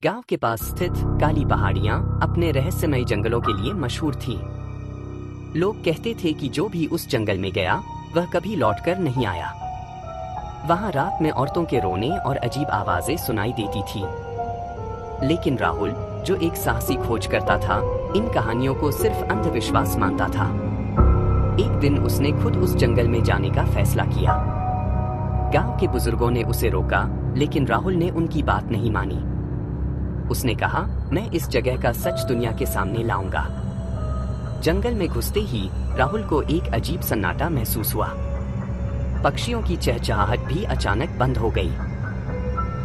गांव के पास स्थित काली पहाड़ियां अपने रहस्यमय जंगलों के लिए मशहूर थीं। लोग कहते थे कि जो भी उस जंगल में गया वह कभी लौटकर नहीं आया। वहां रात में औरतों के रोने और अजीब आवाजें सुनाई देती थीं। लेकिन राहुल, जो एक साहसी खोज करता था, इन कहानियों को सिर्फ अंधविश्वास मानता था। एक दिन उसने खुद उस जंगल में जाने का फैसला किया। गांव के बुजुर्गों ने उसे रोका, लेकिन राहुल ने उनकी बात नहीं मानी। उसने कहा, मैं इस जगह का सच दुनिया के सामने लाऊंगा। जंगल में घुसते ही राहुल को एक अजीब सन्नाटा महसूस हुआ। पक्षियों की चहचहाहट भी अचानक बंद हो गई।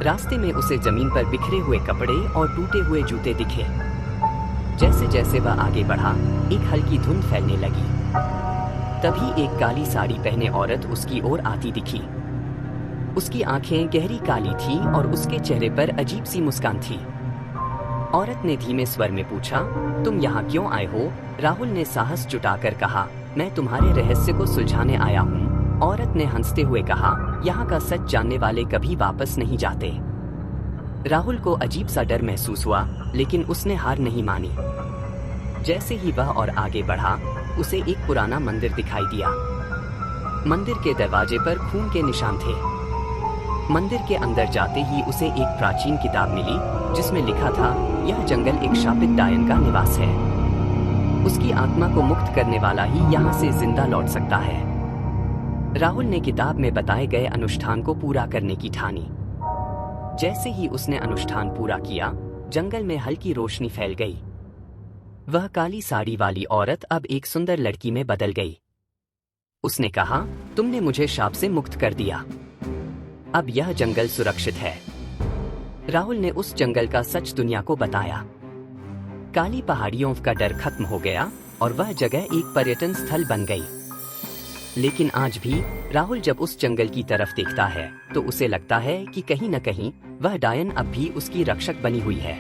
रास्ते में उसे जमीन पर बिखरे हुए कपड़े और टूटे हुए जूते दिखे। जैसे जैसे वह आगे बढ़ा, एक हल्की धुंध फैलने लगी। तभी एक काली साड़ी पहने औरत उसकी ओर आती दिखी। उसकी आंखें गहरी काली थीं और उसके चेहरे पर अजीब सी मुस्कान थी। औरत ने धीमे स्वर में पूछा, तुम यहाँ क्यों आए हो? राहुल ने साहस जुटाकर कहा, मैं तुम्हारे रहस्य को सुलझाने आया हूँ। औरत ने हंसते हुए कहा, यहाँ का सच जानने वाले कभी वापस नहीं जाते। राहुल को अजीब सा डर महसूस हुआ, लेकिन उसने हार नहीं मानी। जैसे ही वह और आगे बढ़ा, उसे एक पुराना मंदिर दिखाई दिया। मंदिर के दरवाजे पर खून के निशान थे। मंदिर के अंदर जाते ही उसे एक प्राचीन किताब मिली, जिसमें लिखा था, यह जंगल एक शापित डायन का निवास है। उसकी आत्मा को मुक्त करने वाला ही यहाँ से जिंदा लौट सकता है। राहुल ने किताब में बताए गए अनुष्ठान को पूरा करने की ठानी। जैसे ही उसने अनुष्ठान पूरा किया, जंगल में हल्की रोशनी फैल गई। वह काली साड़ी वाली औरत अब एक सुंदर लड़की में बदल गई। उसने कहा, तुमने मुझे शाप से मुक्त कर दिया। अब यह जंगल सुरक्षित है। राहुल ने उस जंगल का सच दुनिया को बताया। काली पहाड़ियों का डर खत्म हो गया और वह जगह एक पर्यटन स्थल बन गई। लेकिन आज भी राहुल जब उस जंगल की तरफ देखता है, तो उसे लगता है कि कहीं न कहीं वह डायन अब भी उसकी रक्षक बनी हुई है।